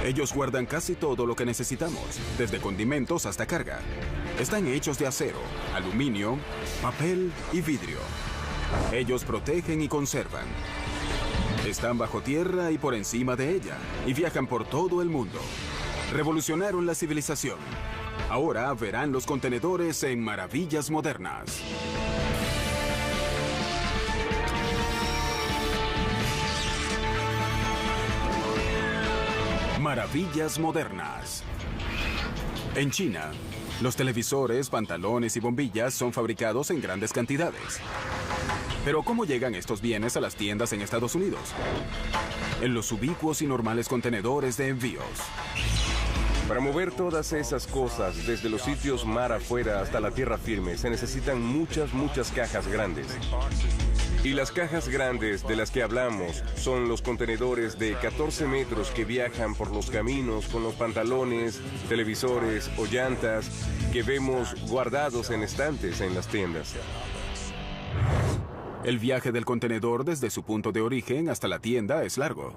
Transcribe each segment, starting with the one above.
Ellos guardan casi todo lo que necesitamos, desde condimentos hasta carga. Están hechos de acero, aluminio, papel y vidrio. Ellos protegen y conservan. Están bajo tierra y por encima de ella, y viajan por todo el mundo. Revolucionaron la civilización. Ahora verán los contenedores en Maravillas Modernas. Maravillas Modernas. En China, los televisores, pantalones y bombillas son fabricados en grandes cantidades. Pero ¿cómo llegan estos bienes a las tiendas en Estados Unidos? En los ubicuos y normales contenedores de envíos. Para mover todas esas cosas desde los sitios mar afuera hasta la tierra firme se necesitan muchas cajas grandes. Y las cajas grandes de las que hablamos son los contenedores de 14 metros que viajan por los caminos con los pantalones, televisores o llantas que vemos guardados en estantes en las tiendas. El viaje del contenedor desde su punto de origen hasta la tienda es largo.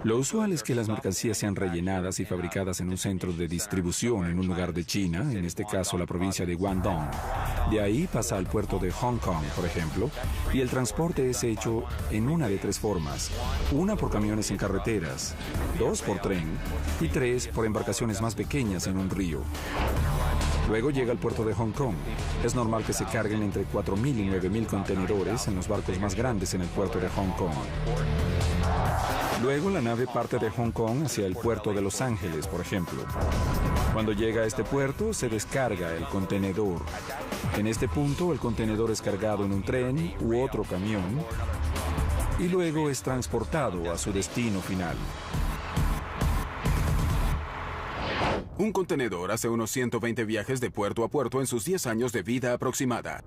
Lo usual es que las mercancías sean rellenadas y fabricadas en un centro de distribución en un lugar de China, en este caso la provincia de Guangdong. De ahí pasa al puerto de Hong Kong, por ejemplo, y el transporte es hecho en una de 3 formas. 1 por camiones en carreteras, 2 por tren y 3 por embarcaciones más pequeñas en un río. Luego llega al puerto de Hong Kong. Es normal que se carguen entre 4.000 y 9.000 contenedores en los barcos más grandes en el puerto de Hong Kong. Luego la nave parte de Hong Kong hacia el puerto de Los Ángeles, por ejemplo. Cuando llega a este puerto, se descarga el contenedor. En este punto, el contenedor es cargado en un tren u otro camión y luego es transportado a su destino final. Un contenedor hace unos 120 viajes de puerto a puerto en sus 10 años de vida aproximada.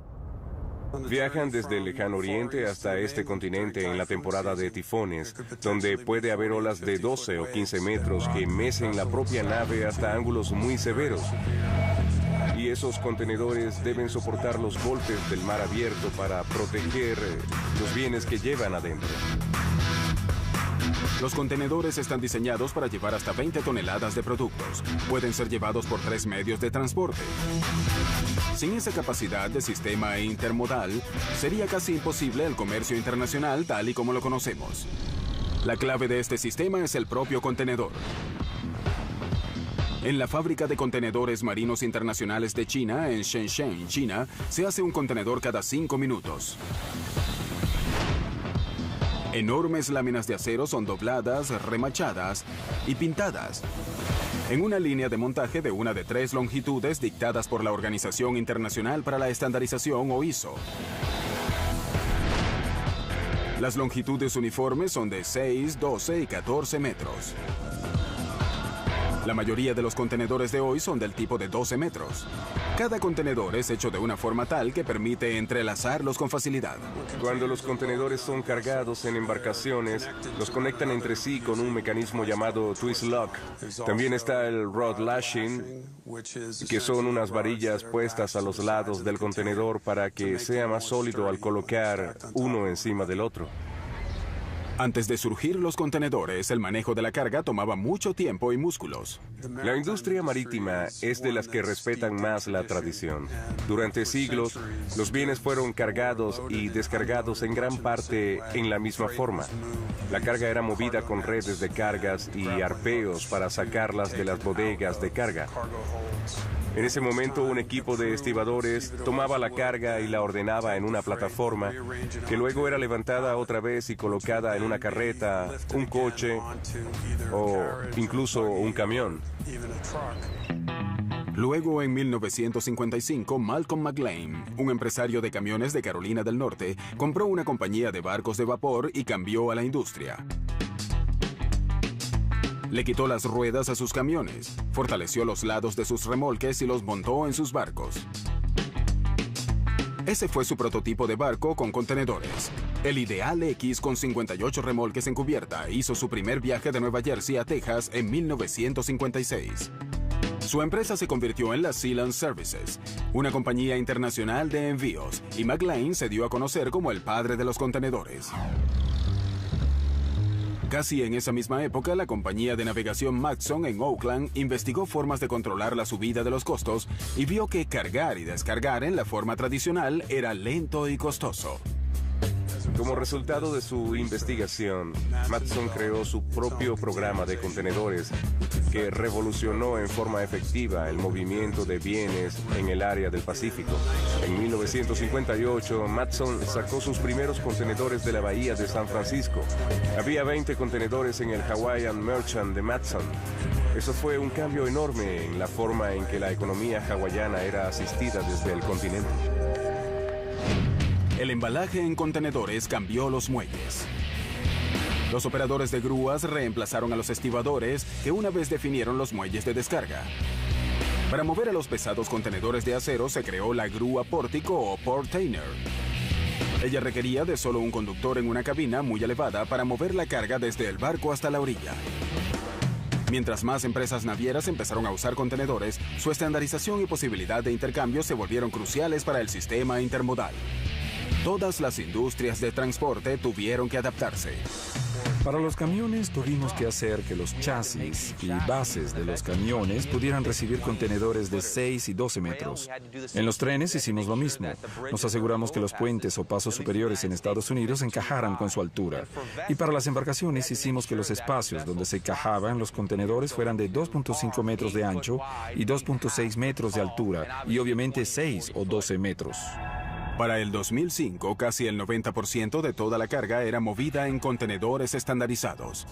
Viajan desde el lejano oriente hasta este continente en la temporada de tifones, donde puede haber olas de 12 o 15 metros que mecen la propia nave hasta ángulos muy severos. Y esos contenedores deben soportar los golpes del mar abierto para proteger los bienes que llevan adentro. Los contenedores están diseñados para llevar hasta 20 toneladas de productos. Pueden ser llevados por 3 medios de transporte. Sin esa capacidad de sistema intermodal, sería casi imposible el comercio internacional tal y como lo conocemos. La clave de este sistema es el propio contenedor. En la fábrica de contenedores marinos internacionales de China, en Shenzhen, China, se hace un contenedor cada 5 minutos. Enormes láminas de acero son dobladas, remachadas y pintadas en una línea de montaje de una de 3 longitudes dictadas por la Organización Internacional para la Estandarización o ISO. Las longitudes uniformes son de 6, 12 y 14 metros. La mayoría de los contenedores de hoy son del tipo de 12 metros. Cada contenedor es hecho de una forma tal que permite entrelazarlos con facilidad. Cuando los contenedores son cargados en embarcaciones, los conectan entre sí con un mecanismo llamado twist lock. También está el rod lashing, que son unas varillas puestas a los lados del contenedor para que sea más sólido al colocar uno encima del otro. Antes de surgir los contenedores, el manejo de la carga tomaba mucho tiempo y músculos. La industria marítima es de las que respetan más la tradición. Durante siglos, los bienes fueron cargados y descargados en gran parte en la misma forma. La carga era movida con redes de cargas y arpeos para sacarlas de las bodegas de carga. En ese momento, un equipo de estibadores tomaba la carga y la ordenaba en una plataforma, que luego era levantada otra vez y colocada en una carreta, un coche o incluso un camión. Luego, en 1955, Malcolm McLean, un empresario de camiones de Carolina del Norte, compró una compañía de barcos de vapor y cambió a la industria. Le quitó las ruedas a sus camiones, fortaleció los lados de sus remolques y los montó en sus barcos. Ese fue su prototipo de barco con contenedores. El Ideal X con 58 remolques en cubierta hizo su primer viaje de Nueva Jersey a Texas en 1956. Su empresa se convirtió en la Sealand Services, una compañía internacional de envíos, y McLean se dio a conocer como el padre de los contenedores. Casi en esa misma época, la compañía de navegación Matson en Oakland investigó formas de controlar la subida de los costos y vio que cargar y descargar en la forma tradicional era lento y costoso. Como resultado de su investigación, Matson creó su propio programa de contenedores que revolucionó en forma efectiva el movimiento de bienes en el área del Pacífico. En 1958, Matson sacó sus primeros contenedores de la bahía de San Francisco. Había 20 contenedores en el Hawaiian Merchant de Matson. Eso fue un cambio enorme en la forma en que la economía hawaiana era asistida desde el continente. El embalaje en contenedores cambió los muelles. Los operadores de grúas reemplazaron a los estibadores, que una vez definieron los muelles de descarga. Para mover a los pesados contenedores de acero se creó la grúa pórtico o portainer. Ella requería de solo un conductor en una cabina muy elevada para mover la carga desde el barco hasta la orilla. Mientras más empresas navieras empezaron a usar contenedores, su estandarización y posibilidad de intercambio se volvieron cruciales para el sistema intermodal. Todas las industrias de transporte tuvieron que adaptarse. Para los camiones tuvimos que hacer que los chasis y bases de los camiones pudieran recibir contenedores de 6 y 12 metros. En los trenes hicimos lo mismo. Nos aseguramos que los puentes o pasos superiores en Estados Unidos encajaran con su altura. Y para las embarcaciones hicimos que los espacios donde se encajaban los contenedores fueran de 2.5 metros de ancho y 2.6 metros de altura y obviamente 6 o 12 metros. Para el 2005, casi el 90% de toda la carga era movida en contenedores estandarizados.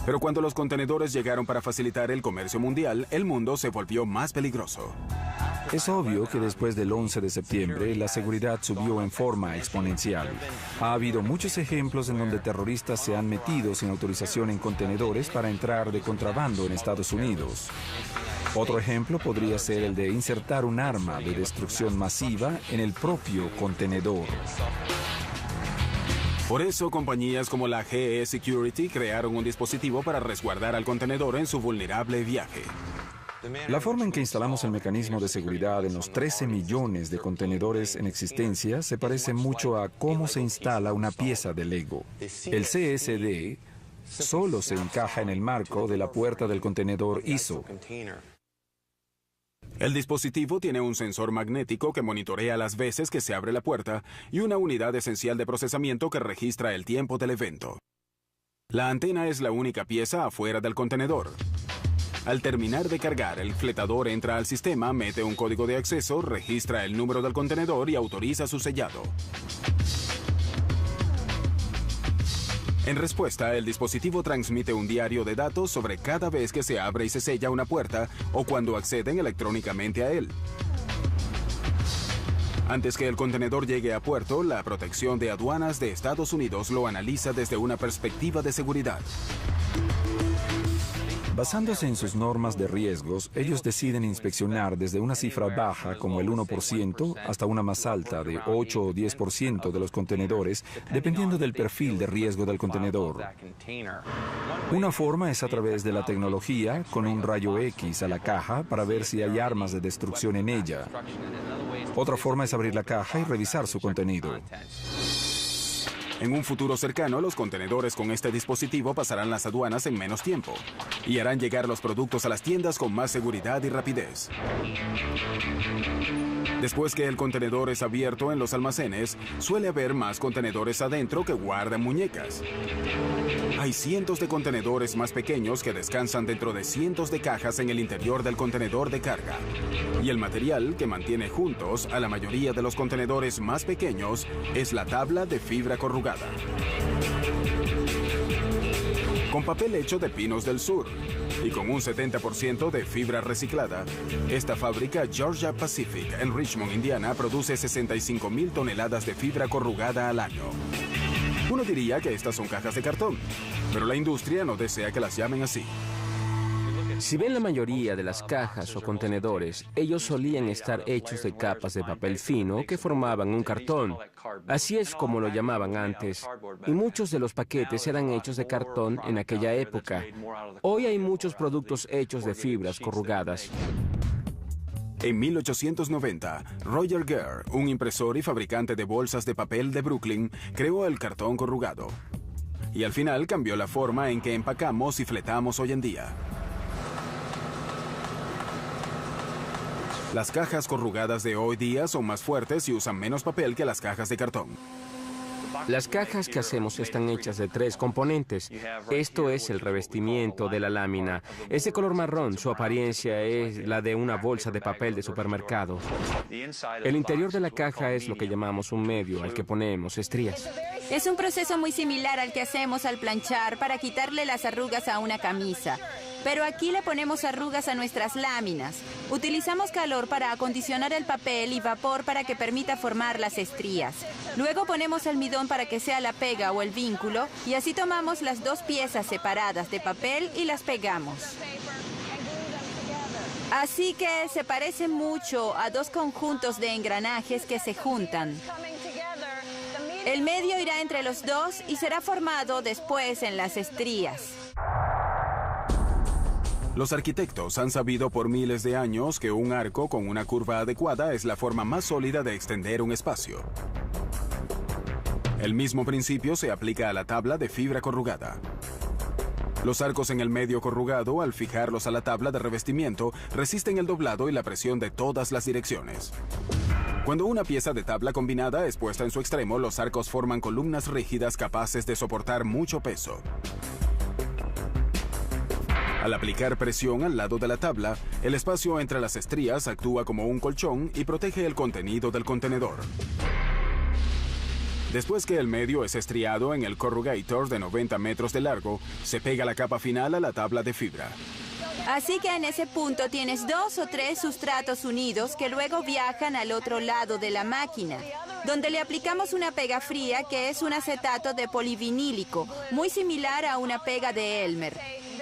Pero cuando los contenedores llegaron para facilitar el comercio mundial, el mundo se volvió más peligroso. Es obvio que después del 11 de septiembre, la seguridad subió en forma exponencial. Ha habido muchos ejemplos en donde terroristas se han metido sin autorización en contenedores para entrar de contrabando en Estados Unidos. Otro ejemplo podría ser el de insertar un arma de destrucción masiva en el propio contenedor. Por eso, compañías como la GE Security crearon un dispositivo para resguardar al contenedor en su vulnerable viaje. La forma en que instalamos el mecanismo de seguridad en los 13 millones de contenedores en existencia se parece mucho a cómo se instala una pieza de Lego. El CSD solo se encaja en el marco de la puerta del contenedor ISO. El dispositivo tiene un sensor magnético que monitorea las veces que se abre la puerta y una unidad esencial de procesamiento que registra el tiempo del evento. La antena es la única pieza afuera del contenedor. Al terminar de cargar, el fletador entra al sistema, mete un código de acceso, registra el número del contenedor y autoriza su sellado. En respuesta, el dispositivo transmite un diario de datos sobre cada vez que se abre y se sella una puerta o cuando acceden electrónicamente a él. Antes que el contenedor llegue a puerto, la protección de aduanas de Estados Unidos lo analiza desde una perspectiva de seguridad. Basándose en sus normas de riesgos, ellos deciden inspeccionar desde una cifra baja como el 1% hasta una más alta de 8 o 10% de los contenedores, dependiendo del perfil de riesgo del contenedor. Una forma es a través de la tecnología, con un rayo X a la caja para ver si hay armas de destrucción en ella. Otra forma es abrir la caja y revisar su contenido. En un futuro cercano, los contenedores con este dispositivo pasarán las aduanas en menos tiempo y harán llegar los productos a las tiendas con más seguridad y rapidez. Después que el contenedor es abierto en los almacenes, suele haber más contenedores adentro que guardan muñecas. Hay cientos de contenedores más pequeños que descansan dentro de cientos de cajas en el interior del contenedor de carga. Y el material que mantiene juntos a la mayoría de los contenedores más pequeños es la tabla de fibra corrugada. Con papel hecho de pinos del sur y con un 70% de fibra reciclada, esta fábrica Georgia Pacific en Richmond, Indiana, produce 65,000 toneladas de fibra corrugada al año. Uno diría que estas son cajas de cartón, pero la industria no desea que las llamen así. Si ven la mayoría de las cajas o contenedores, ellos solían estar hechos de capas de papel fino que formaban un cartón. Así es como lo llamaban antes. Y muchos de los paquetes eran hechos de cartón en aquella época. Hoy hay muchos productos hechos de fibras corrugadas. En 1890, Roger Gere, un impresor y fabricante de bolsas de papel de Brooklyn, creó el cartón corrugado. y al final cambió la forma en que empacamos y fletamos hoy en día. Las cajas corrugadas de hoy día son más fuertes y usan menos papel que las cajas de cartón. Las cajas que hacemos están hechas de 3 componentes. Esto es el revestimiento de la lámina. Es de color marrón. Su apariencia es la de una bolsa de papel de supermercado. El interior de la caja es lo que llamamos un medio, al que ponemos estrías. Es un proceso muy similar al que hacemos al planchar para quitarle las arrugas a una camisa. Pero aquí le ponemos arrugas a nuestras láminas. Utilizamos calor para acondicionar el papel y vapor para que permita formar las estrías. Luego ponemos almidón para que sea la pega o el vínculo y así tomamos las 2 piezas separadas de papel y las pegamos. Así que se parece mucho a 2 conjuntos de engranajes que se juntan. El medio irá entre los 2 y será formado después en las estrías. Los arquitectos han sabido por miles de años que un arco con una curva adecuada es la forma más sólida de extender un espacio. El mismo principio se aplica a la tabla de fibra corrugada. Los arcos en el medio corrugado, al fijarlos a la tabla de revestimiento, resisten el doblado y la presión de todas las direcciones. Cuando una pieza de tabla combinada es puesta en su extremo, los arcos forman columnas rígidas capaces de soportar mucho peso. Al aplicar presión al lado de la tabla, el espacio entre las estrías actúa como un colchón y protege el contenido del contenedor. Después que el medio es estriado en el corrugator de 90 metros de largo, se pega la capa final a la tabla de fibra. Así que en ese punto tienes 2 o 3 sustratos unidos que luego viajan al otro lado de la máquina, donde le aplicamos una pega fría que es un acetato de polivinílico, muy similar a una pega de Elmer.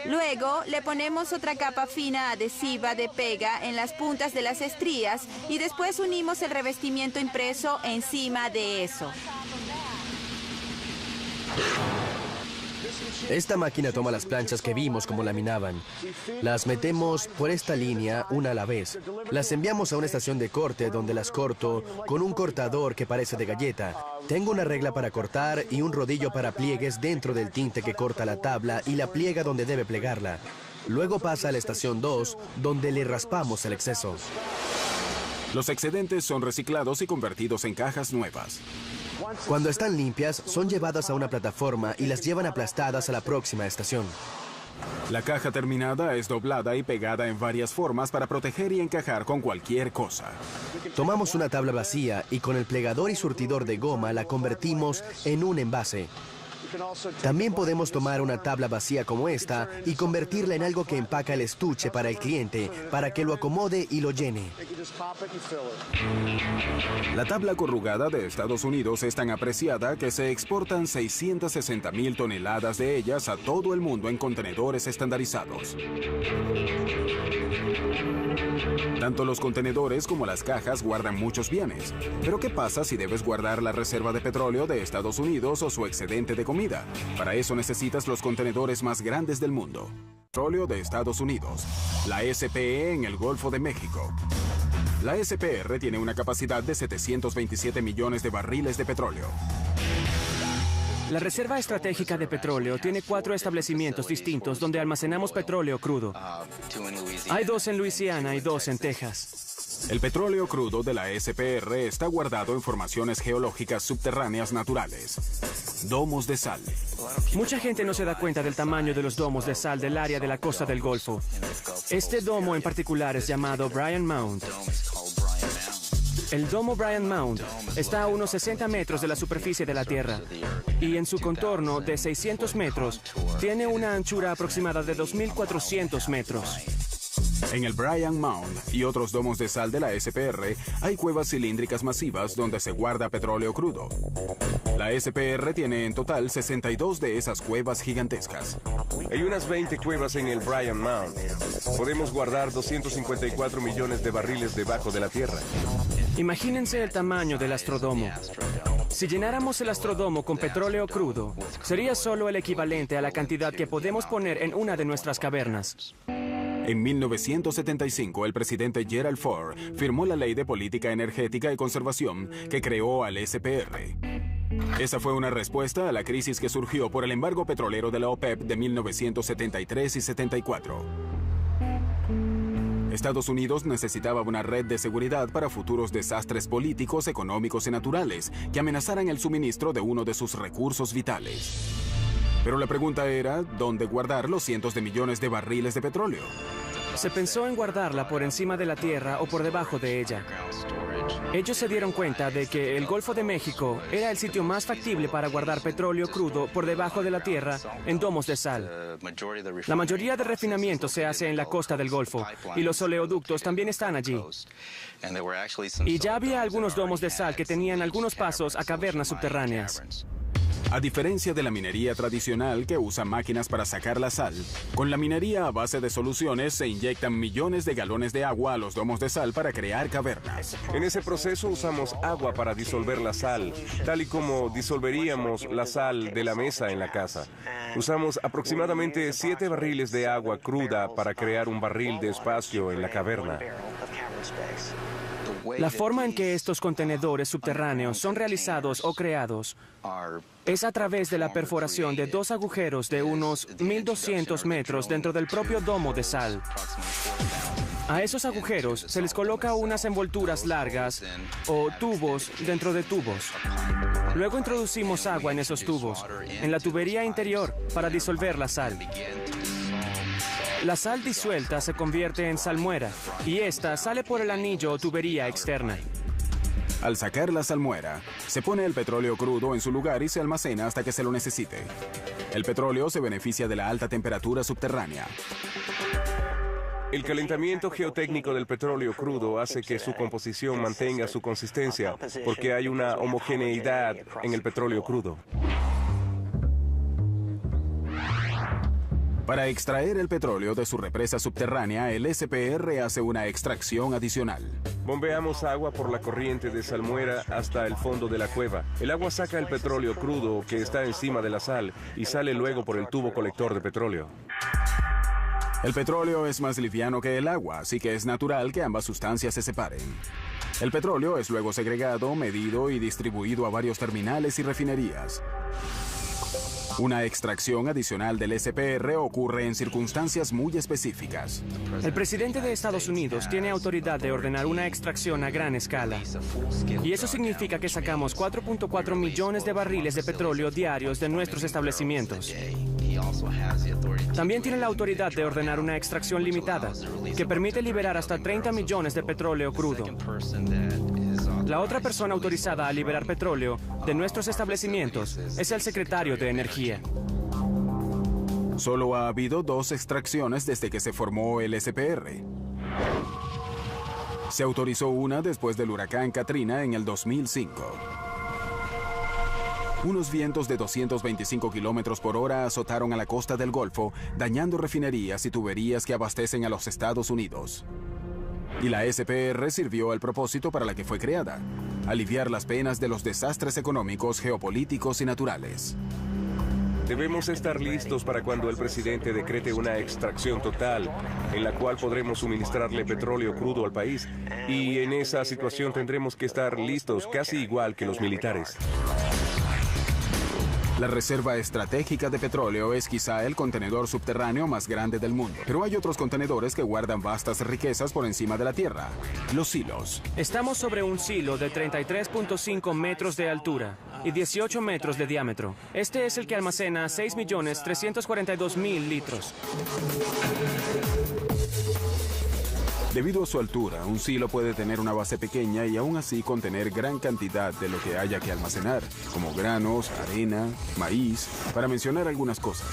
Luego le ponemos otra capa fina adhesiva de pega en las puntas de las estrías y después unimos el revestimiento impreso encima de eso. Esta máquina toma las planchas que vimos como laminaban. Las metemos por esta línea una a la vez. Las enviamos a una estación de corte donde las corto con un cortador que parece de galleta. Tengo una regla para cortar y un rodillo para pliegues dentro del tinte que corta la tabla y la pliega donde debe plegarla. Luego pasa a la estación 2, donde le raspamos el exceso. Los excedentes son reciclados y convertidos en cajas nuevas. Cuando están limpias, son llevadas a una plataforma y las llevan aplastadas a la próxima estación. La caja terminada es doblada y pegada en varias formas para proteger y encajar con cualquier cosa. Tomamos una tabla vacía y con el plegador y surtidor de goma la convertimos en un envase. También podemos tomar una tabla vacía como esta y convertirla en algo que empaca el estuche para el cliente, para que lo acomode y lo llene. La tabla corrugada de Estados Unidos es tan apreciada que se exportan 660,000 toneladas de ellas a todo el mundo en contenedores estandarizados. Tanto los contenedores como las cajas guardan muchos bienes. Pero ¿qué pasa si debes guardar la reserva de petróleo de Estados Unidos o su excedente de comida? Para eso necesitas los contenedores más grandes del mundo. Petróleo de Estados Unidos, la SPE en el Golfo de México. La SPR tiene una capacidad de 727 millones de barriles de petróleo. La Reserva Estratégica de Petróleo tiene 4 establecimientos distintos donde almacenamos petróleo crudo. Hay 2 en Luisiana y 2 en Texas. El petróleo crudo de la SPR está guardado en formaciones geológicas subterráneas naturales. Domos de sal. Mucha gente no se da cuenta del tamaño de los domos de sal del área de la costa del Golfo. Este domo en particular es llamado Bryant Mound. El domo Bryant Mound está a unos 60 metros de la superficie de la Tierra y en su contorno de 600 metros tiene una anchura aproximada de 2.400 metros. En el Bryant Mound y otros domos de sal de la SPR hay cuevas cilíndricas masivas donde se guarda petróleo crudo. La SPR tiene en total 62 de esas cuevas gigantescas. Hay unas 20 cuevas en el Bryant Mound. Podemos guardar 254 millones de barriles debajo de la tierra. Imagínense el tamaño del Astrodomo. Si llenáramos el Astrodomo con petróleo crudo, sería solo el equivalente a la cantidad que podemos poner en una de nuestras cavernas. En 1975, el presidente Gerald Ford firmó la Ley de Política Energética y Conservación que creó al SPR. Esa fue una respuesta a la crisis que surgió por el embargo petrolero de la OPEP de 1973 y 74. Estados Unidos necesitaba una red de seguridad para futuros desastres políticos, económicos y naturales que amenazaran el suministro de uno de sus recursos vitales. Pero la pregunta era, ¿dónde guardar los cientos de millones de barriles de petróleo? Se pensó en guardarla por encima de la tierra o por debajo de ella. Ellos se dieron cuenta de que el Golfo de México era el sitio más factible para guardar petróleo crudo por debajo de la tierra en domos de sal. La mayoría de refinamiento se hace en la costa del Golfo y los oleoductos también están allí. Y ya había algunos domos de sal que tenían algunos pasos a cavernas subterráneas. A diferencia de la minería tradicional que usa máquinas para sacar la sal, con la minería a base de soluciones se inyectan millones de galones de agua a los domos de sal para crear cavernas. En ese proceso usamos agua para disolver la sal, tal y como disolveríamos la sal de la mesa en la casa. Usamos aproximadamente 7 barriles de agua cruda para crear un barril de espacio en la caverna. La forma en que estos contenedores subterráneos son realizados o creados es a través de la perforación de 2 agujeros de unos 1.200 metros dentro del propio domo de sal. A esos agujeros se les coloca unas envolturas largas o tubos dentro de tubos. Luego introducimos agua en esos tubos, en la tubería interior, para disolver la sal. La sal disuelta se convierte en salmuera y esta sale por el anillo o tubería externa. Al sacar la salmuera, se pone el petróleo crudo en su lugar y se almacena hasta que se lo necesite. El petróleo se beneficia de la alta temperatura subterránea. El calentamiento geotécnico del petróleo crudo hace que su composición mantenga su consistencia, porque hay una homogeneidad en el petróleo crudo. Para extraer el petróleo de su represa subterránea, el SPR hace una extracción adicional. Bombeamos agua por la corriente de salmuera hasta el fondo de la cueva. El agua saca el petróleo crudo que está encima de la sal y sale luego por el tubo colector de petróleo. El petróleo es más liviano que el agua, así que es natural que ambas sustancias se separen. El petróleo es luego segregado, medido y distribuido a varios terminales y refinerías. Una extracción adicional del SPR ocurre en circunstancias muy específicas. El presidente de Estados Unidos tiene autoridad de ordenar una extracción a gran escala. Y eso significa que sacamos 4.4 millones de barriles de petróleo diarios de nuestros establecimientos. También tiene la autoridad de ordenar una extracción limitada, que permite liberar hasta 30 millones de petróleo crudo. La otra persona autorizada a liberar petróleo de nuestros establecimientos es el secretario de Energía. Solo ha habido 2 extracciones desde que se formó el SPR. Se autorizó una después del huracán Katrina en el 2005. Unos vientos de 225 kilómetros por hora azotaron a la costa del Golfo, dañando refinerías y tuberías que abastecen a los Estados Unidos. Y la SPR sirvió al propósito para la que fue creada: aliviar las penas de los desastres económicos, geopolíticos y naturales. Debemos estar listos para cuando el presidente decrete una extracción total, en la cual podremos suministrarle petróleo crudo al país. Y en esa situación tendremos que estar listos, casi igual que los militares. La reserva estratégica de petróleo es quizá el contenedor subterráneo más grande del mundo. Pero hay otros contenedores que guardan vastas riquezas por encima de la tierra: los silos. Estamos sobre un silo de 33.5 metros de altura y 18 metros de diámetro. Este es el que almacena 6.342.000 litros. Debido a su altura, un silo puede tener una base pequeña y aún así contener gran cantidad de lo que haya que almacenar, como granos, arena, maíz, para mencionar algunas cosas.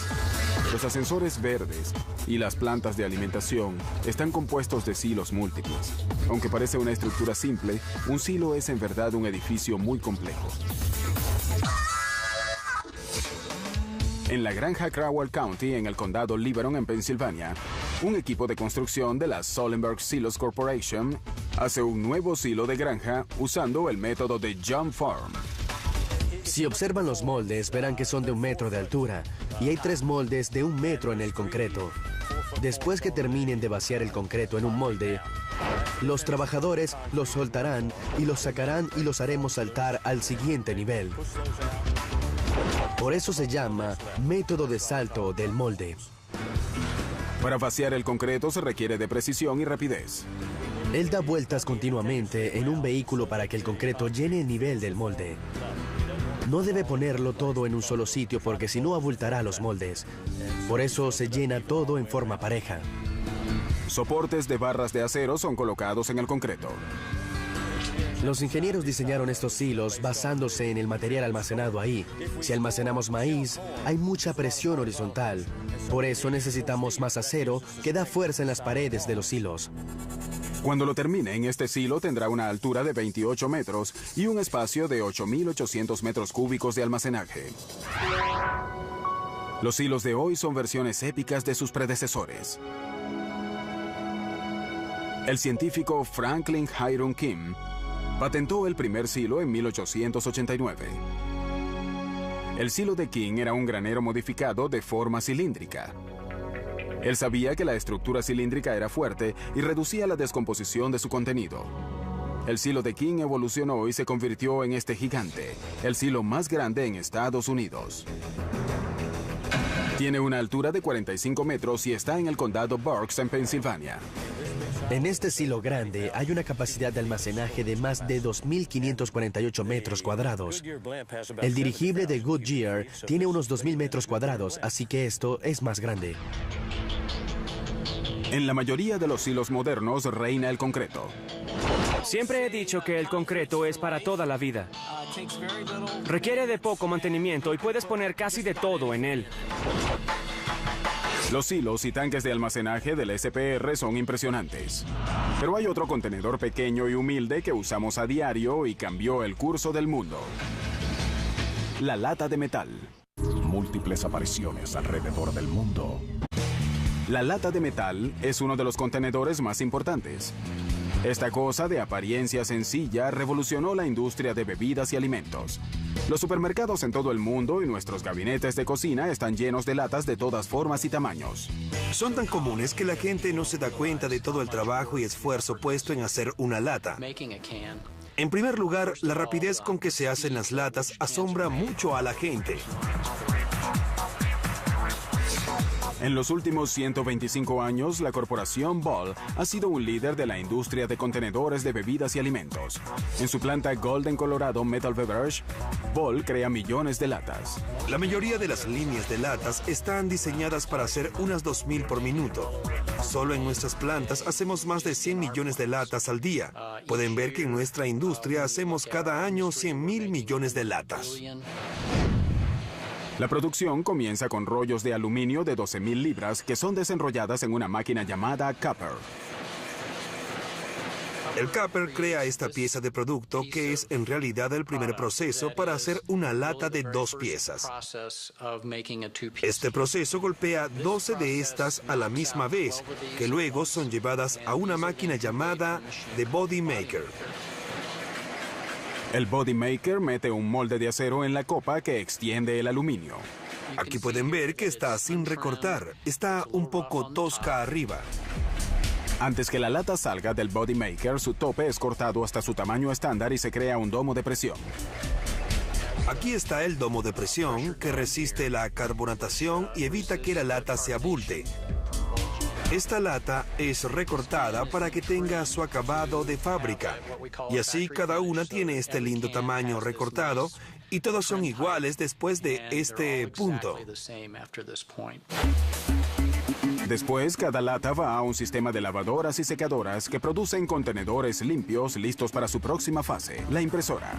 Los ascensores verdes y las plantas de alimentación están compuestos de silos múltiples. Aunque parece una estructura simple, un silo es en verdad un edificio muy complejo. En la granja Crowell County, en el condado Liberon, en Pensilvania, un equipo de construcción de la Sollenberg Silos Corporation hace un nuevo silo de granja usando el método de Jump Form. Si observan los moldes, verán que son de 1 metro de altura y hay 3 moldes de 1 metro en el concreto. Después que terminen de vaciar el concreto en un molde, los trabajadores los soltarán y los sacarán y los haremos saltar al siguiente nivel. Por eso se llama método de salto del molde. Para vaciar el concreto se requiere de precisión y rapidez. Él da vueltas continuamente en un vehículo para que el concreto llene el nivel del molde. No debe ponerlo todo en un solo sitio porque si no abultará los moldes. Por eso se llena todo en forma pareja. Soportes de barras de acero son colocados en el concreto. Los ingenieros diseñaron estos silos basándose en el material almacenado ahí. Si almacenamos maíz, hay mucha presión horizontal. Por eso necesitamos más acero que da fuerza en las paredes de los silos. Cuando lo termine en este silo tendrá una altura de 28 metros y un espacio de 8.800 metros cúbicos de almacenaje. Los silos de hoy son versiones épicas de sus predecesores. El científico Franklin Hiram King patentó el primer silo en 1889. El silo de King era un granero modificado de forma cilíndrica. Él sabía que la estructura cilíndrica era fuerte y reducía la descomposición de su contenido. El silo de King evolucionó y se convirtió en este gigante, el silo más grande en Estados Unidos. Tiene una altura de 45 metros y está en el condado Berks, en Pensilvania. En este silo grande hay una capacidad de almacenaje de más de 2.548 metros cuadrados. El dirigible de Goodyear tiene unos 2.000 metros cuadrados, así que esto es más grande. En la mayoría de los silos modernos reina el concreto. Siempre he dicho que el concreto es para toda la vida. Requiere de poco mantenimiento y puedes poner casi de todo en él. Los silos y tanques de almacenaje del SPR son impresionantes. Pero hay otro contenedor pequeño y humilde que usamos a diario y cambió el curso del mundo. La lata de metal. Múltiples apariciones alrededor del mundo. La lata de metal es uno de los contenedores más importantes. Esta cosa de apariencia sencilla revolucionó la industria de bebidas y alimentos. Los supermercados en todo el mundo y nuestros gabinetes de cocina están llenos de latas de todas formas y tamaños. Son tan comunes que la gente no se da cuenta de todo el trabajo y esfuerzo puesto en hacer una lata. En primer lugar, la rapidez con que se hacen las latas asombra mucho a la gente. En los últimos 125 años, la corporación Ball ha sido un líder de la industria de contenedores de bebidas y alimentos. En su planta Golden, Colorado Metal Beverage, Ball crea millones de latas. La mayoría de las líneas de latas están diseñadas para hacer unas 2.000 por minuto. Solo en nuestras plantas hacemos más de 100 millones de latas al día. Pueden ver que en nuestra industria hacemos cada año 100.000 millones de latas. La producción comienza con rollos de aluminio de 12.000 libras que son desenrolladas en una máquina llamada Capper. El Capper crea esta pieza de producto que es en realidad el primer proceso para hacer una lata de 2 piezas. Este proceso golpea 12 de estas a la misma vez, que luego son llevadas a una máquina llamada The Body Maker. El Body Maker mete un molde de acero en la copa que extiende el aluminio. Aquí pueden ver que está sin recortar, está un poco tosca arriba. Antes que la lata salga del Body Maker, su tope es cortado hasta su tamaño estándar y se crea un domo de presión. Aquí está el domo de presión que resiste la carbonatación y evita que la lata se abulte. Esta lata es recortada para que tenga su acabado de fábrica. Y así cada una tiene este lindo tamaño recortado y todos son iguales después de este punto. Después, cada lata va a un sistema de lavadoras y secadoras que producen contenedores limpios listos para su próxima fase, la impresora.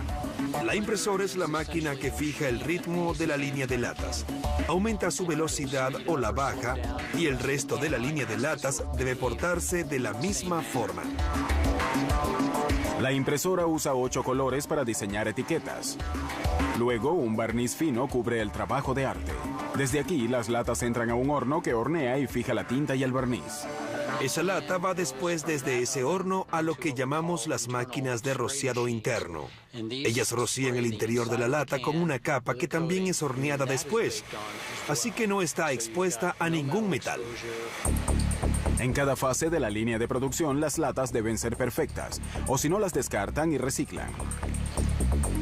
La impresora es la máquina que fija el ritmo de la línea de latas. Aumenta su velocidad o la baja y el resto de la línea de latas debe portarse de la misma forma. La impresora usa 8 colores para diseñar etiquetas. Luego, un barniz fino cubre el trabajo de arte. Desde aquí, las latas entran a un horno que hornea y fija la tinta y el barniz. Esa lata va después desde ese horno a lo que llamamos las máquinas de rociado interno. Ellas rocían el interior de la lata con una capa que también es horneada después, así que no está expuesta a ningún metal. En cada fase de la línea de producción, las latas deben ser perfectas, o si no las descartan y reciclan.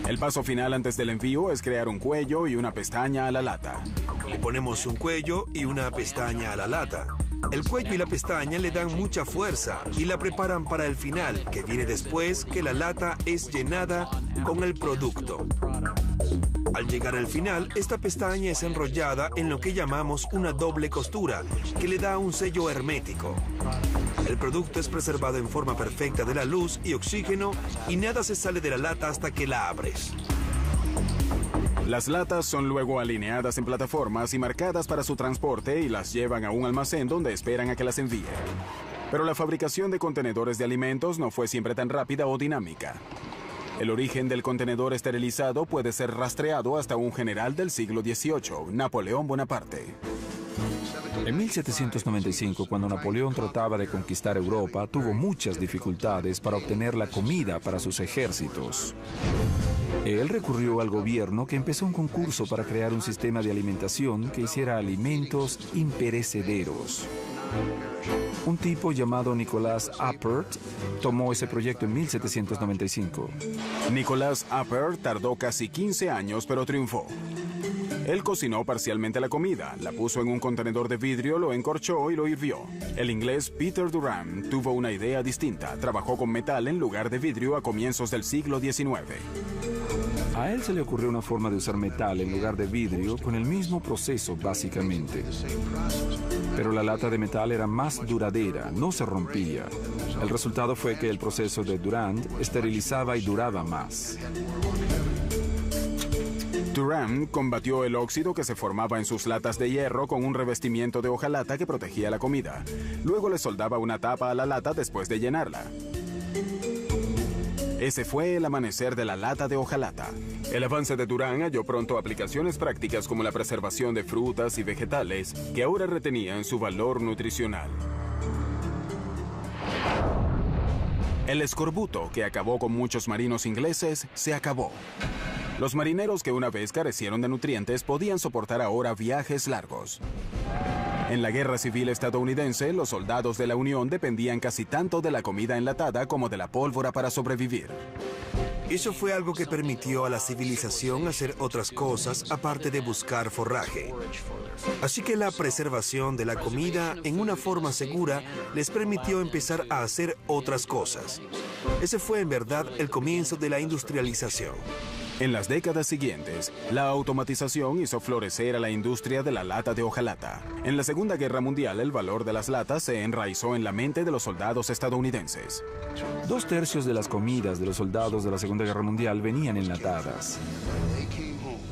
El paso final antes del envío es crear un cuello y una pestaña a la lata. Le ponemos un cuello y una pestaña a la lata. El cuello y la pestaña le dan mucha fuerza y la preparan para el final, que viene después que la lata es llenada con el producto. Al llegar al final, esta pestaña es enrollada en lo que llamamos una doble costura, que le da un sello hermético. El producto es preservado en forma perfecta de la luz y oxígeno y nada se sale de la lata hasta que la abres. Las latas son luego alineadas en plataformas y marcadas para su transporte y las llevan a un almacén donde esperan a que las envíen. Pero la fabricación de contenedores de alimentos no fue siempre tan rápida o dinámica. El origen del contenedor esterilizado puede ser rastreado hasta un general del siglo XVIII, Napoleón Bonaparte. En 1795, cuando Napoleón trataba de conquistar Europa, tuvo muchas dificultades para obtener la comida para sus ejércitos. Él recurrió al gobierno, que empezó un concurso para crear un sistema de alimentación que hiciera alimentos imperecederos. Un tipo llamado Nicolas Appert tomó ese proyecto en 1795. Nicolas Appert tardó casi 15 años, pero triunfó. Él cocinó parcialmente la comida, la puso en un contenedor de vidrio, lo encorchó y lo hirvió. El inglés Peter Durand tuvo una idea distinta. Trabajó con metal en lugar de vidrio a comienzos del siglo XIX. A él se le ocurrió una forma de usar metal en lugar de vidrio con el mismo proceso, básicamente. Pero la lata de metal era más duradera, no se rompía. El resultado fue que el proceso de Durand esterilizaba y duraba más. Durand combatió el óxido que se formaba en sus latas de hierro con un revestimiento de hojalata que protegía la comida. Luego le soldaba una tapa a la lata después de llenarla. Ese fue el amanecer de la lata de hojalata. El avance de Durand halló pronto aplicaciones prácticas como la preservación de frutas y vegetales, que ahora retenían su valor nutricional. El escorbuto, que acabó con muchos marinos ingleses, se acabó. Los marineros que una vez carecieron de nutrientes podían soportar ahora viajes largos. En la Guerra Civil estadounidense, los soldados de la Unión dependían casi tanto de la comida enlatada como de la pólvora para sobrevivir. Eso fue algo que permitió a la civilización hacer otras cosas aparte de buscar forraje. Así que la preservación de la comida en una forma segura les permitió empezar a hacer otras cosas. Ese fue en verdad el comienzo de la industrialización. En las décadas siguientes, la automatización hizo florecer a la industria de la lata de hojalata. En la Segunda Guerra Mundial, el valor de las latas se enraizó en la mente de los soldados estadounidenses. 2/3 de las comidas de los soldados de la Segunda Guerra Mundial venían enlatadas.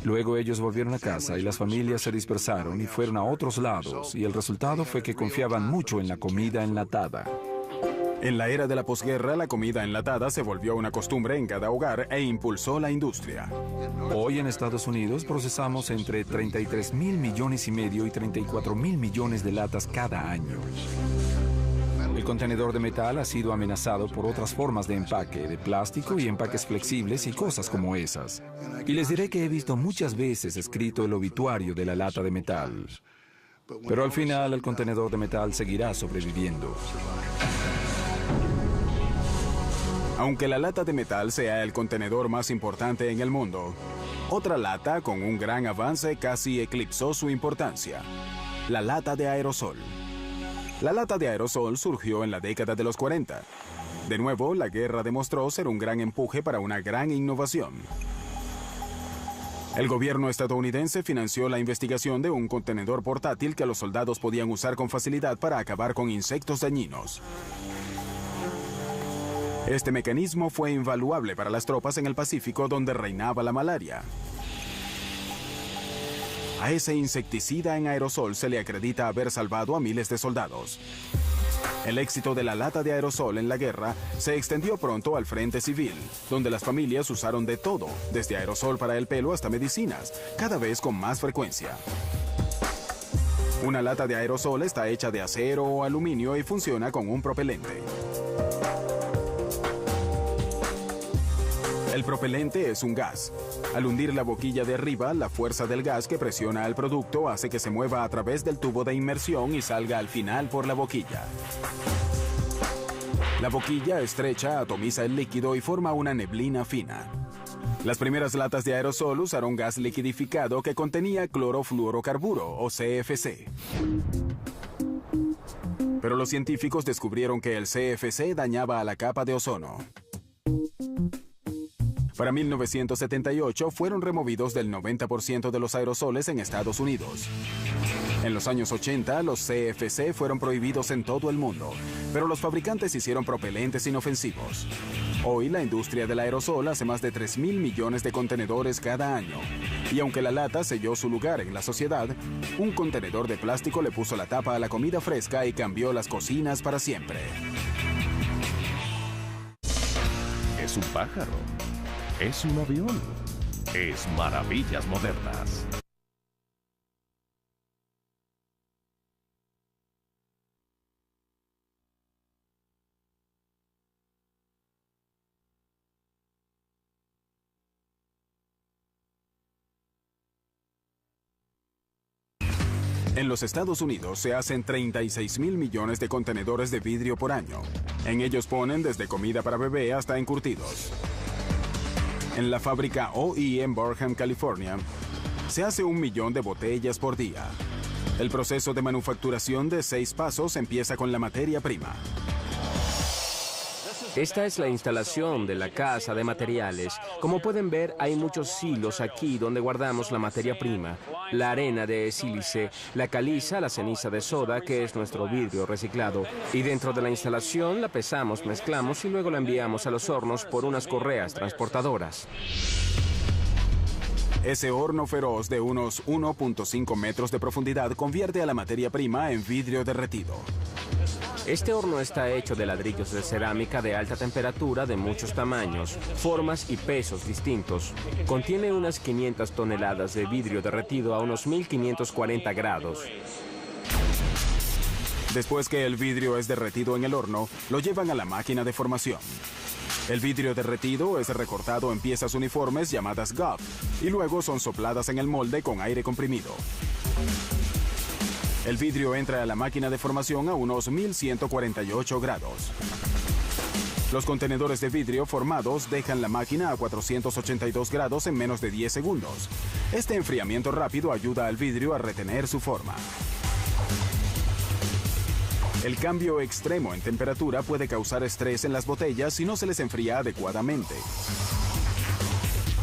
Luego ellos volvieron a casa y las familias se dispersaron y fueron a otros lados, y el resultado fue que confiaban mucho en la comida enlatada. En la era de la posguerra, la comida enlatada se volvió una costumbre en cada hogar e impulsó la industria. Hoy en Estados Unidos procesamos entre 33.000 millones y medio y 34.000 millones de latas cada año. El contenedor de metal ha sido amenazado por otras formas de empaque, de plástico y empaques flexibles y cosas como esas. Y les diré que he visto muchas veces escrito el obituario de la lata de metal. Pero al final el contenedor de metal seguirá sobreviviendo. Aunque la lata de metal sea el contenedor más importante en el mundo, otra lata con un gran avance casi eclipsó su importancia: la lata de aerosol. La lata de aerosol surgió en la década de los 40. De nuevo, la guerra demostró ser un gran empuje para una gran innovación. El gobierno estadounidense financió la investigación de un contenedor portátil que los soldados podían usar con facilidad para acabar con insectos dañinos. Este mecanismo fue invaluable para las tropas en el Pacífico, donde reinaba la malaria. A ese insecticida en aerosol se le acredita haber salvado a miles de soldados. El éxito de la lata de aerosol en la guerra se extendió pronto al frente civil, donde las familias usaron de todo, desde aerosol para el pelo hasta medicinas, cada vez con más frecuencia. Una lata de aerosol está hecha de acero o aluminio y funciona con un propelente. El propelente es un gas. Al hundir la boquilla de arriba, la fuerza del gas que presiona al producto hace que se mueva a través del tubo de inmersión y salga al final por la boquilla. La boquilla estrecha atomiza el líquido y forma una neblina fina. Las primeras latas de aerosol usaron gas liquidificado que contenía clorofluorocarburo, o CFC. Pero los científicos descubrieron que el CFC dañaba a la capa de ozono. Para 1978 fueron removidos del 90% de los aerosoles en Estados Unidos. En los años 80, los CFC fueron prohibidos en todo el mundo, pero los fabricantes hicieron propelentes inofensivos. Hoy, la industria del aerosol hace más de 3.000 millones de contenedores cada año. Y aunque la lata selló su lugar en la sociedad, un contenedor de plástico le puso la tapa a la comida fresca y cambió las cocinas para siempre. Es un pájaro. Es un avión. Es Maravillas Modernas. En los Estados Unidos se hacen 36.000 millones de contenedores de vidrio por año. En ellos ponen desde comida para bebé hasta encurtidos. En la fábrica OE en Burbank, California, se hace 1 millón de botellas por día. El proceso de manufacturación de 6 pasos empieza con la materia prima. Esta es la instalación de la casa de materiales. Como pueden ver, hay muchos silos aquí donde guardamos la materia prima, la arena de sílice, la caliza, la ceniza de soda, que es nuestro vidrio reciclado. Y dentro de la instalación la pesamos, mezclamos y luego la enviamos a los hornos por unas correas transportadoras. Ese horno feroz de unos 1.5 metros de profundidad convierte a la materia prima en vidrio derretido. Este horno está hecho de ladrillos de cerámica de alta temperatura de muchos tamaños, formas y pesos distintos. Contiene unas 500 toneladas de vidrio derretido a unos 1540 grados. Después que el vidrio es derretido en el horno, lo llevan a la máquina de formación. El vidrio derretido es recortado en piezas uniformes llamadas GUP y luego son sopladas en el molde con aire comprimido. El vidrio entra a la máquina de formación a unos 1148 grados. Los contenedores de vidrio formados dejan la máquina a 482 grados en menos de 10 segundos. Este enfriamiento rápido ayuda al vidrio a retener su forma. El cambio extremo en temperatura puede causar estrés en las botellas si no se les enfría adecuadamente.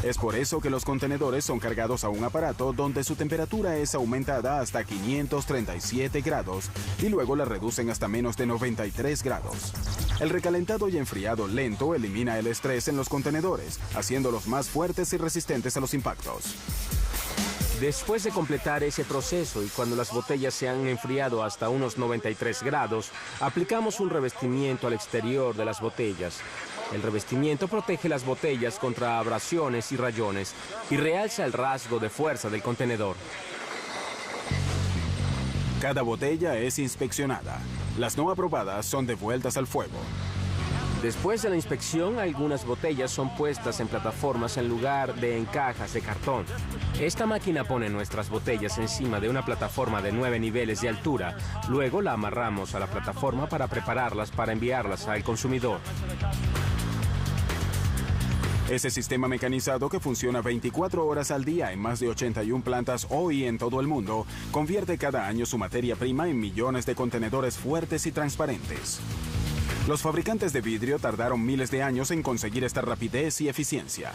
Es por eso que los contenedores son cargados a un aparato donde su temperatura es aumentada hasta 537 grados y luego la reducen hasta menos de 93 grados. El recalentado y enfriado lento elimina el estrés en los contenedores, haciéndolos más fuertes y resistentes a los impactos. Después de completar ese proceso y cuando las botellas se han enfriado hasta unos 93 grados, aplicamos un revestimiento al exterior de las botellas. El revestimiento protege las botellas contra abrasiones y rayones y realza el rasgo de fuerza del contenedor. Cada botella es inspeccionada. Las no aprobadas son devueltas al fuego. Después de la inspección, algunas botellas son puestas en plataformas en lugar de en cajas de cartón. Esta máquina pone nuestras botellas encima de una plataforma de 9 niveles de altura. Luego la amarramos a la plataforma para prepararlas para enviarlas al consumidor. Ese sistema mecanizado que funciona 24 horas al día en más de 81 plantas hoy en todo el mundo, convierte cada año su materia prima en millones de contenedores fuertes y transparentes. Los fabricantes de vidrio tardaron miles de años en conseguir esta rapidez y eficiencia.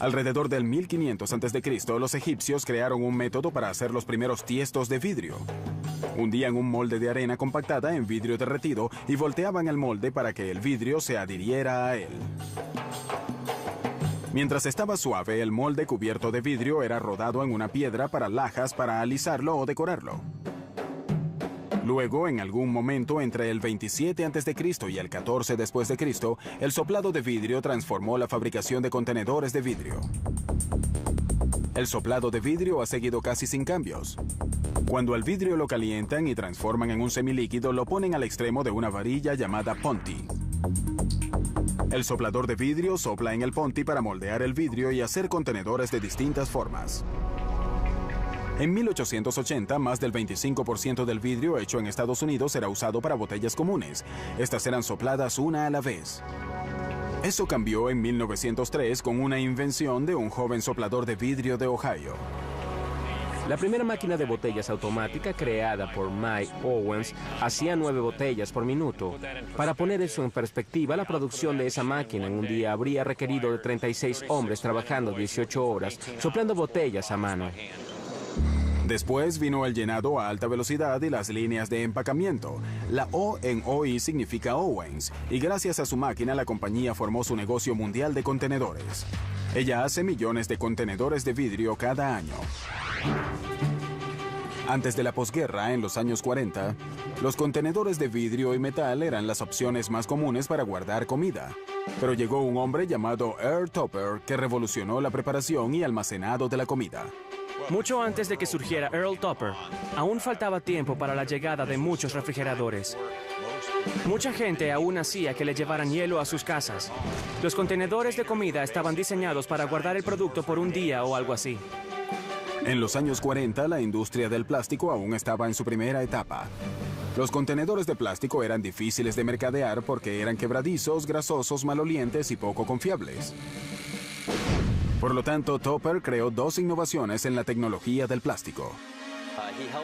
Alrededor del 1500 a.C., los egipcios crearon un método para hacer los primeros tiestos de vidrio. Hundían un molde de arena compactada en vidrio derretido y volteaban el molde para que el vidrio se adhiriera a él. Mientras estaba suave, el molde cubierto de vidrio era rodado en una piedra para lajas para alisarlo o decorarlo. Luego, en algún momento entre el 27 a.C. y el 14 después de Cristo, el soplado de vidrio transformó la fabricación de contenedores de vidrio. El soplado de vidrio ha seguido casi sin cambios. Cuando el vidrio lo calientan y transforman en un semilíquido, lo ponen al extremo de una varilla llamada ponti. El soplador de vidrio sopla en el Ponti para moldear el vidrio y hacer contenedores de distintas formas. En 1880, más del 25% del vidrio hecho en Estados Unidos era usado para botellas comunes. Estas eran sopladas una a la vez. Eso cambió en 1903 con una invención de un joven soplador de vidrio de Ohio. La primera máquina de botellas automática creada por Mike Owens hacía 9 botellas por minuto. Para poner eso en perspectiva, la producción de esa máquina en un día habría requerido de 36 hombres trabajando 18 horas, soplando botellas a mano. Después vino el llenado a alta velocidad y las líneas de empacamiento. La O en OI significa Owens, y gracias a su máquina la compañía formó su negocio mundial de contenedores. Ella hace millones de contenedores de vidrio cada año. Antes de la posguerra, en los años 40, los contenedores de vidrio y metal eran las opciones más comunes para guardar comida. Pero llegó un hombre llamado Earl Tupper que revolucionó la preparación y almacenado de la comida. Mucho antes de que surgiera Earl Tupper, aún faltaba tiempo para la llegada de muchos refrigeradores. Mucha gente aún hacía que le llevaran hielo a sus casas. Los contenedores de comida estaban diseñados para guardar el producto por un día o algo así. En los años 40, la industria del plástico aún estaba en su primera etapa. Los contenedores de plástico eran difíciles de mercadear porque eran quebradizos, grasosos, malolientes y poco confiables. Por lo tanto, Tupper creó 2 innovaciones en la tecnología del plástico.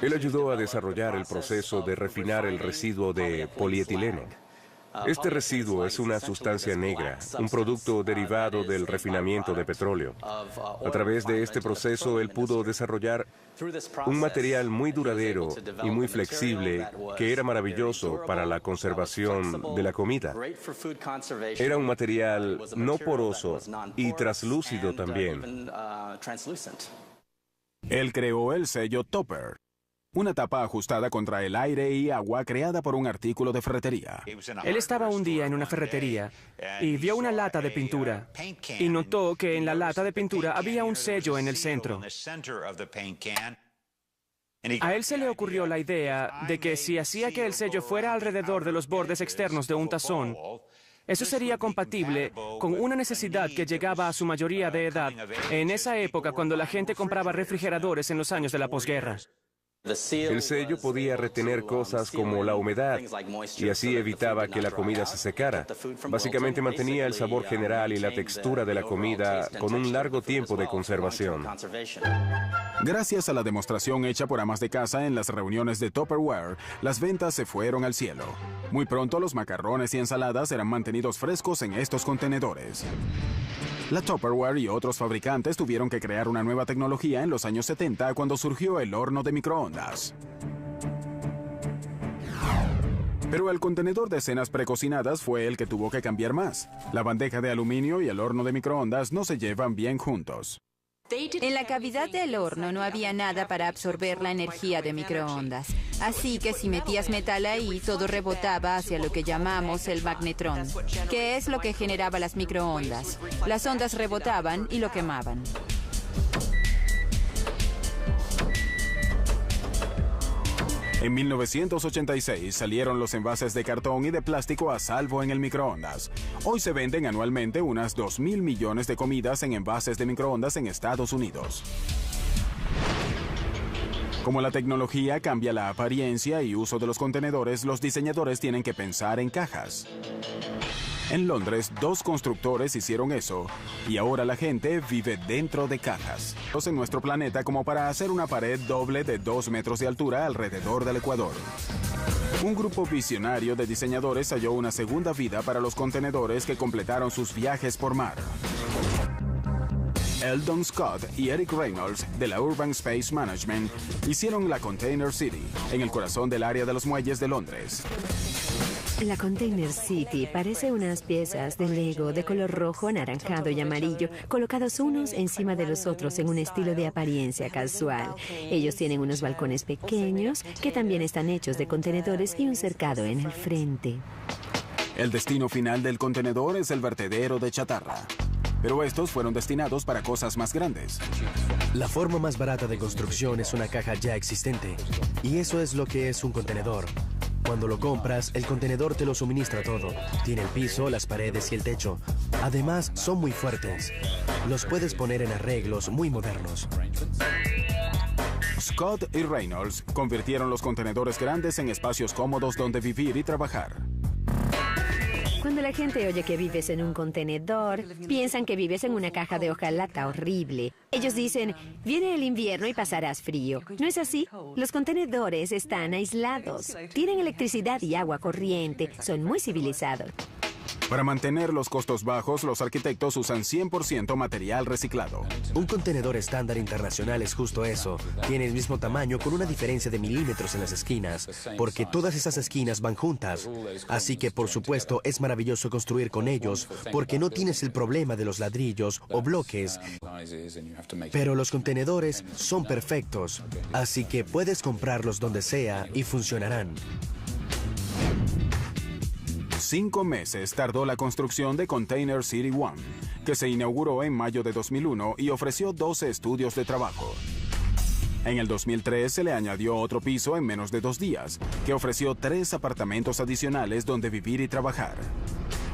Él ayudó a desarrollar el proceso de refinar el residuo de polietileno. Este residuo es una sustancia negra, un producto derivado del refinamiento de petróleo. A través de este proceso, él pudo desarrollar un material muy duradero y muy flexible que era maravilloso para la conservación de la comida. Era un material no poroso y traslúcido también. Él creó el sello Tupper, una tapa ajustada contra el aire y agua creada por un artículo de ferretería. Él estaba un día en una ferretería y vio una lata de pintura y notó que en la lata de pintura había un sello en el centro. A él se le ocurrió la idea de que si hacía que el sello fuera alrededor de los bordes externos de un tazón, eso sería compatible con una necesidad que llegaba a su mayoría de edad en esa época cuando la gente compraba refrigeradores en los años de la posguerra. El sello podía retener cosas como la humedad y así evitaba que la comida se secara. Básicamente mantenía el sabor general y la textura de la comida con un largo tiempo de conservación. Gracias a la demostración hecha por amas de casa en las reuniones de Tupperware, las ventas se fueron al cielo. Muy pronto los macarrones y ensaladas eran mantenidos frescos en estos contenedores. La Tupperware y otros fabricantes tuvieron que crear una nueva tecnología en los años 70 cuando surgió el horno de microondas. Pero el contenedor de cenas precocinadas fue el que tuvo que cambiar más. La bandeja de aluminio y el horno de microondas no se llevan bien juntos. En la cavidad del horno no había nada para absorber la energía de microondas. Así que si metías metal ahí, todo rebotaba hacia lo que llamamos el magnetrón, que es lo que generaba las microondas. Las ondas rebotaban y lo quemaban. En 1986 salieron los envases de cartón y de plástico a salvo en el microondas. Hoy se venden anualmente unas 2.000 millones de comidas en envases de microondas en Estados Unidos. Como la tecnología cambia la apariencia y uso de los contenedores, los diseñadores tienen que pensar en cajas. En Londres, 2 constructores hicieron eso, y ahora la gente vive dentro de cajas. En nuestro planeta como para hacer una pared doble de 2 metros de altura alrededor del Ecuador. Un grupo visionario de diseñadores halló una segunda vida para los contenedores que completaron sus viajes por mar. Eldon Scott y Eric Reynolds, de la Urban Space Management, hicieron la Container City, en el corazón del área de los muelles de Londres. La Container City parece unas piezas de Lego de color rojo, anaranjado y amarillo, colocados unos encima de los otros en un estilo de apariencia casual. Ellos tienen unos balcones pequeños que también están hechos de contenedores y un cercado en el frente. El destino final del contenedor es el vertedero de chatarra. Pero estos fueron destinados para cosas más grandes. La forma más barata de construcción es una caja ya existente. Y eso es lo que es un contenedor. Cuando lo compras, el contenedor te lo suministra todo. Tiene el piso, las paredes y el techo. Además, son muy fuertes. Los puedes poner en arreglos muy modernos. Scott y Reynolds convirtieron los contenedores grandes en espacios cómodos donde vivir y trabajar. Cuando la gente oye que vives en un contenedor, piensan que vives en una caja de hojalata horrible. Ellos dicen, viene el invierno y pasarás frío. ¿No es así? Los contenedores están aislados. Tienen electricidad y agua corriente. Son muy civilizados. Para mantener los costos bajos, los arquitectos usan 100% material reciclado. Un contenedor estándar internacional es justo eso. Tiene el mismo tamaño con una diferencia de milímetros en las esquinas, porque todas esas esquinas van juntas. Así que, por supuesto, es maravilloso construir con ellos, porque no tienes el problema de los ladrillos o bloques. Pero los contenedores son perfectos, así que puedes comprarlos donde sea y funcionarán. 5 meses tardó la construcción de Container City One, que se inauguró en mayo de 2001 y ofreció 12 estudios de trabajo. En el 2003 se le añadió otro piso en menos de 2 días, que ofreció 3 apartamentos adicionales donde vivir y trabajar.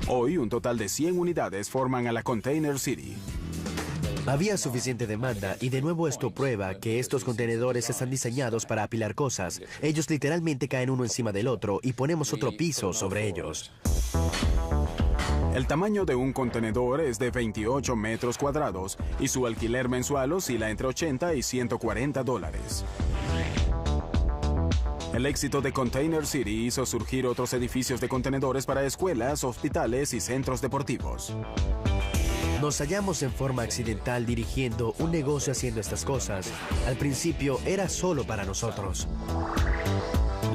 Hoy, un total de 100 unidades forman a la Container City. Había suficiente demanda y de nuevo esto prueba que estos contenedores están diseñados para apilar cosas. Ellos literalmente caen uno encima del otro y ponemos otro piso sobre ellos. El tamaño de un contenedor es de 28 metros cuadrados y su alquiler mensual oscila entre $80 y $140. El éxito de Container City hizo surgir otros edificios de contenedores para escuelas, hospitales y centros deportivos. Nos hallamos en forma accidental dirigiendo un negocio haciendo estas cosas. Al principio era solo para nosotros.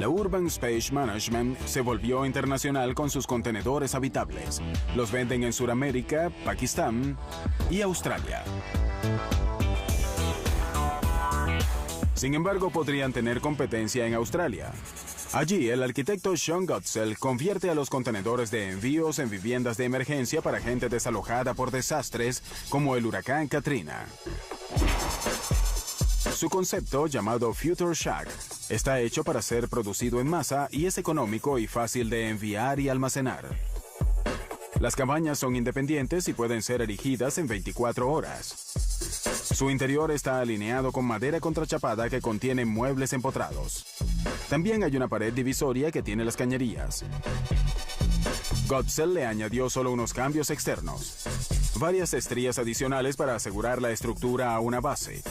La Urban Space Management se volvió internacional con sus contenedores habitables. Los venden en Sudamérica, Pakistán y Australia. Sin embargo, podrían tener competencia en Australia. Allí, el arquitecto Sean Gottsell convierte a los contenedores de envíos en viviendas de emergencia para gente desalojada por desastres como el huracán Katrina. Su concepto, llamado Future Shack, está hecho para ser producido en masa y es económico y fácil de enviar y almacenar. Las cabañas son independientes y pueden ser erigidas en 24 horas. Su interior está alineado con madera contrachapada que contiene muebles empotrados. También hay una pared divisoria que tiene las cañerías. Gottsell le añadió solo unos cambios externos. Varias estrías adicionales para asegurar la estructura a una base.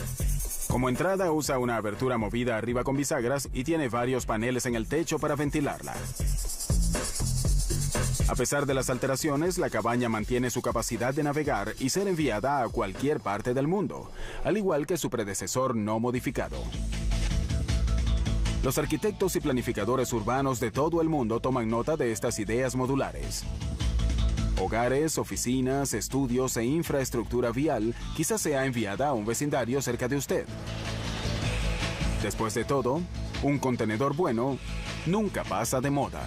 Como entrada usa una abertura movida arriba con bisagras y tiene varios paneles en el techo para ventilarla. A pesar de las alteraciones, la cabaña mantiene su capacidad de navegar y ser enviada a cualquier parte del mundo, al igual que su predecesor no modificado. Los arquitectos y planificadores urbanos de todo el mundo toman nota de estas ideas modulares. Hogares, oficinas, estudios e infraestructura vial quizás sea enviada a un vecindario cerca de usted. Después de todo, un contenedor bueno nunca pasa de moda.